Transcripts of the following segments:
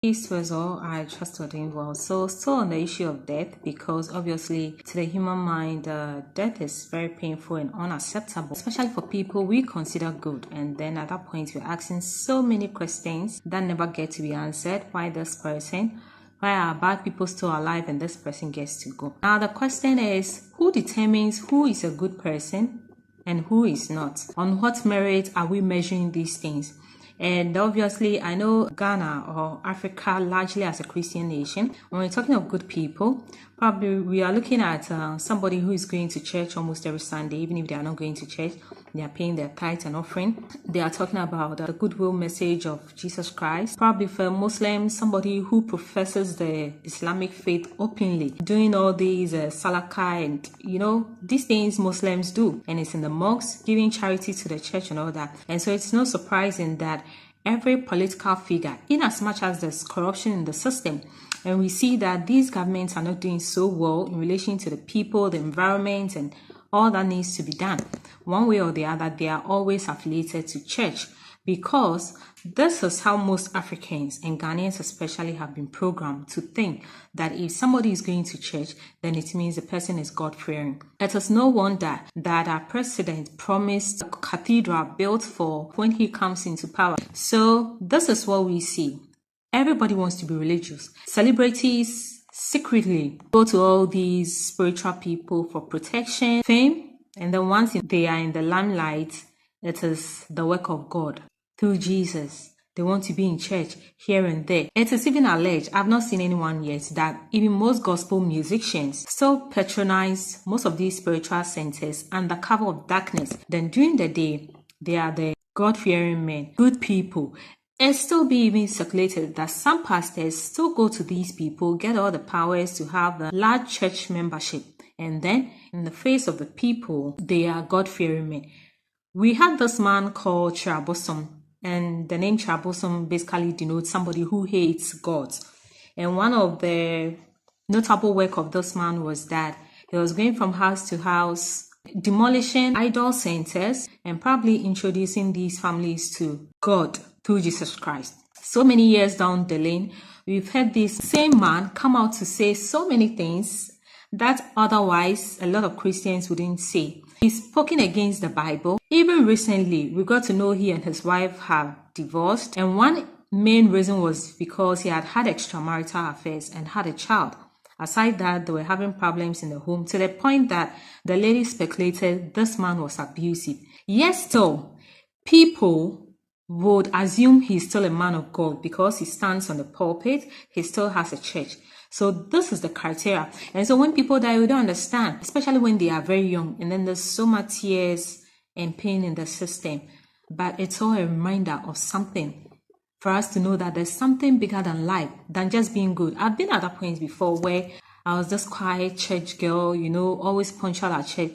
Peace was all. I trust you're doing well. So, still on the issue of death, because obviously to the human mind, death is very painful and unacceptable, especially for people we consider good. And then at that point, we're asking so many questions that never get to be answered. Why this person? Why are bad people still alive and this person gets to go? Now, the question is, who determines who is a good person and who is not? On what merit are we measuring these things? And obviously, I know Ghana or Africa largely as a Christian nation. When we're talking of good people, probably we are looking at somebody who is going to church almost every Sunday, even if they are not going to church, they are paying their tithe and offering. They are talking about the goodwill message of Jesus Christ. Probably for Muslims, somebody who professes the Islamic faith openly, doing all these salaka and, these things Muslims do. And it's in the mosques, giving charity to the church and all that. And so it's no surprising that every political figure, in as much as there's corruption in the system, and we see that these governments are not doing so well in relation to the people, the environment, and all that needs to be done. One way or the other, they are always affiliated to church, because this is how most Africans and Ghanaians especially have been programmed to think that if somebody is going to church, then it means the person is God-fearing. It is no wonder that our president promised a cathedral built for when he comes into power. So this is what we see. Everybody wants to be religious. Celebrities secretly go to all these spiritual people for protection, fame, and then once they are in the limelight, it is the work of God through Jesus. They want to be in church here and there. It is even alleged, I've not seen anyone yet, that even most gospel musicians still patronize most of these spiritual centers under cover of darkness. Then during the day, they are the God-fearing men, good people. It's still being even circulated that some pastors still go to these people, get all the powers to have a large church membership. And then, in the face of the people, they are God-fearing men. We had this man called Chirabosom, and the name Chirabosom basically denotes somebody who hates God. And one of the notable work of this man was that he was going from house to house, demolishing idol centers, and probably introducing these families to God through Jesus Christ. So many years down the lane, we've heard this same man come out to say so many things that otherwise a lot of Christians wouldn't say. He's spoken against the Bible. Even recently, we got to know he and his wife have divorced, and one main reason was because he had had extramarital affairs and had a child. Aside that, they were having problems in the home to the point that the lady speculated this man was abusive. Yes, still, people would assume he's still a man of God because he stands on the pulpit, he still has a church. So this is the criteria. And so when people die, we don't understand, especially when they are very young, and then there's so much tears and pain in the system. But it's all a reminder of something for us to know that there's something bigger than life, than just being good. I've been at that point before where I was this quiet church girl, always punctual at church.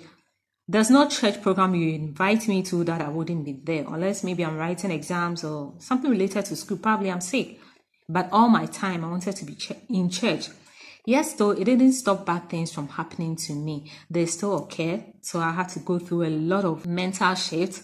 There's no church program you invite me to that I wouldn't be there, unless maybe I'm writing exams or something related to school. Probably I'm sick. But all my time, I wanted to be in church. Yes, though, it didn't stop bad things from happening to me. They still occurred, so I had to go through a lot of mental shifts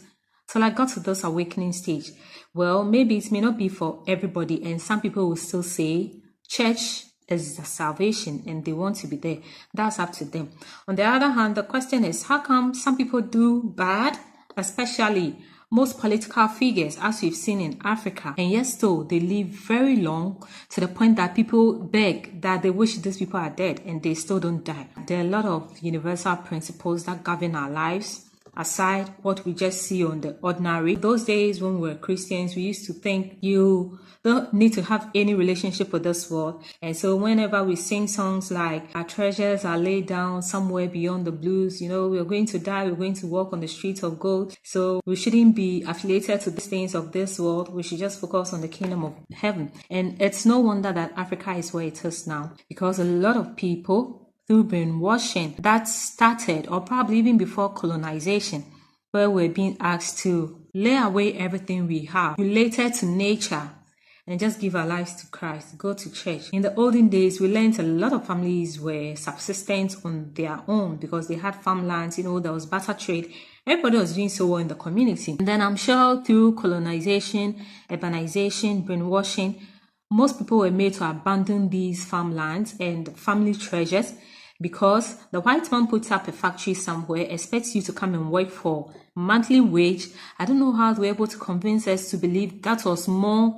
till I got to this awakening stage. Well, maybe it may not be for everybody, and some people will still say church is the salvation and they want to be there. That's up to them. On the other hand, the question is, how come some people do bad, especially most political figures, as we've seen in Africa, and yes, still they live very long to the point that people beg that they wish these people are dead and they still don't die. There are a lot of universal principles that govern our lives, aside what we just see on the ordinary. Those days when we were Christians, we used to think you don't need to have any relationship with this world. And so whenever we sing songs like our treasures are laid down somewhere beyond the blues, we're going to die, we're going to walk on the streets of gold. So we shouldn't be affiliated to the things of this world. We should just focus on the kingdom of heaven. And it's no wonder that Africa is where it is now, because a lot of people, through brainwashing that started, or probably even before colonization, where we're being asked to lay away everything we have related to nature and just give our lives to Christ, go to church. In the olden days, we learned a lot of families were subsistent on their own because they had farmlands, there was barter trade. Everybody was doing so well in the community. And then I'm sure through colonization, urbanization, brainwashing, most people were made to abandon these farmlands and family treasures because the white man puts up a factory somewhere, expects you to come and work for monthly wage. I don't know how they were able to convince us to believe that was more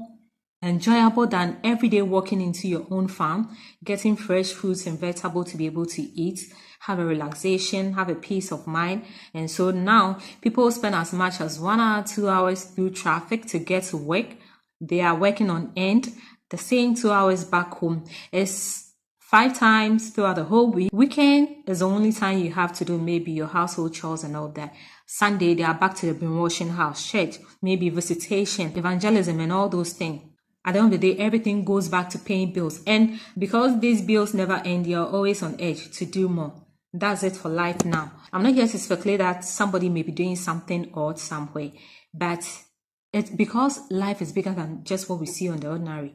enjoyable than every day walking into your own farm, getting fresh fruits and vegetables to be able to eat, have a relaxation, have a peace of mind. And so now people spend as much as 1 hour, 2 hours through traffic to get to work. They are working on end. The same 2 hours back home is 5 times throughout the whole week. Weekend is the only time you have to do maybe your household chores and all that. Sunday, they are back to the brainwashing house, church, maybe visitation, evangelism and all those things. At the end of the day, everything goes back to paying bills. And because these bills never end, you're always on edge to do more. That's it for life now. I'm not here to speculate that somebody may be doing something odd somewhere, but it's because life is bigger than just what we see on the ordinary.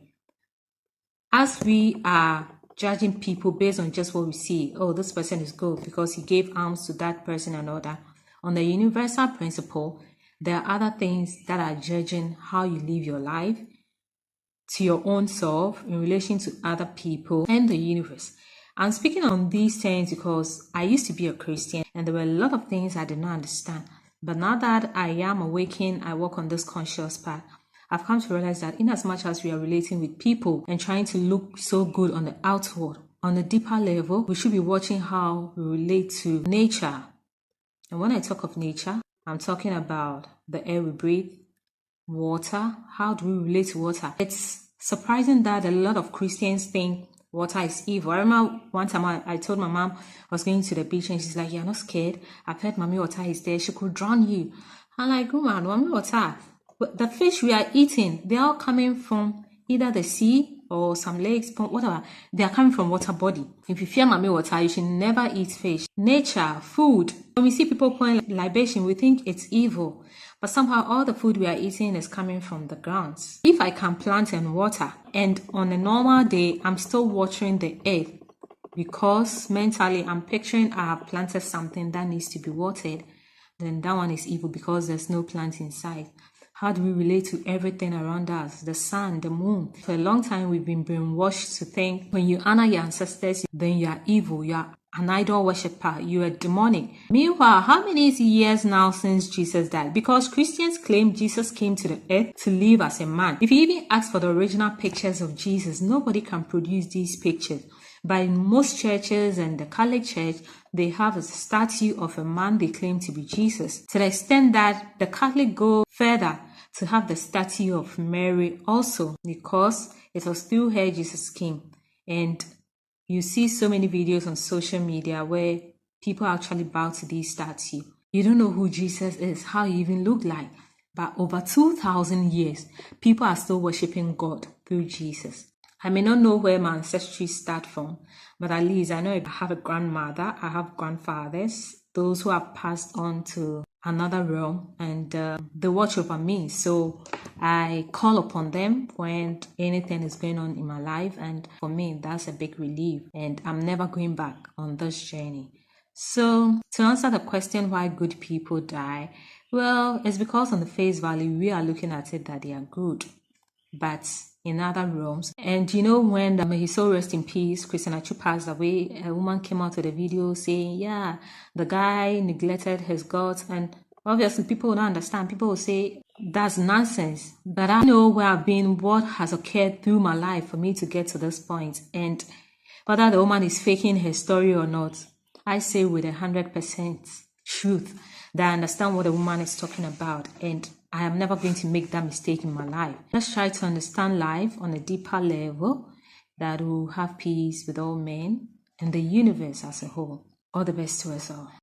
As we are judging people based on just what we see, oh, this person is good because he gave alms to that person and all that. On the universal principle, there are other things that are judging how you live your life to your own self in relation to other people and the universe. I'm speaking on these things because I used to be a Christian and there were a lot of things I did not understand. But now that I am awakened, I walk on this conscious path. I've come to realize that in as much as we are relating with people and trying to look so good on the outward, on a deeper level, we should be watching how we relate to nature. And when I talk of nature, I'm talking about the air we breathe, water. How do we relate to water? It's surprising that a lot of Christians think water is evil. I remember one time I told my mom I was going to the beach and she's like, "You're not scared? I've heard mommy water is there. She could drown you." I'm like, "Woman, mommy water. But the fish we are eating, they're all coming from either the sea or some lakes, whatever. They are coming from water body. If you fear mommy water, you should never eat fish. Nature, food. When we see people pouring libation, we think it's evil. But somehow all the food we are eating is coming from the grounds. If I can plant and water, and on a normal day, I'm still watering the earth because mentally I'm picturing I have planted something that needs to be watered, then that one is evil because there's no plant inside. How do we relate to everything around us? The sun, the moon. For a long time, we've been brainwashed to think when you honor your ancestors, then you are evil, you are an idol worshiper, you are demonic. Meanwhile, how many years now since Jesus died? Because Christians claim Jesus came to the earth to live as a man. If you even ask for the original pictures of Jesus, nobody can produce these pictures. But in most churches and the Catholic Church, they have a statue of a man they claim to be Jesus. To the extent that the Catholic go further to have the statue of Mary also, because it was through her Jesus came. And you see so many videos on social media where people actually bow to these statues. You don't know who Jesus is, how he even looked like. But over 2,000 years, people are still worshiping God through Jesus. I may not know where my ancestry start from, but at least I know I have a grandmother, I have grandfathers, those who have passed on to another realm, and they watch over me. So I call upon them when anything is going on in my life, and for me, that's a big relief, and I'm never going back on this journey. So to answer the question why good people die, well, it's because on the face value, we are looking at it that they are good. But in other realms, and you know, when may he so rest in peace, Christian Atsu passed away, a woman came out with a video saying, yeah, the guy neglected his gods, and obviously people don't understand. People will say that's nonsense, but I know where I've been, what has occurred through my life for me to get to this point, and whether the woman is faking her story or not, I say with 100% truth that I understand what the woman is talking about, and I am never going to make that mistake in my life. Let's try to understand life on a deeper level that will have peace with all men and the universe as a whole. All the best to us all.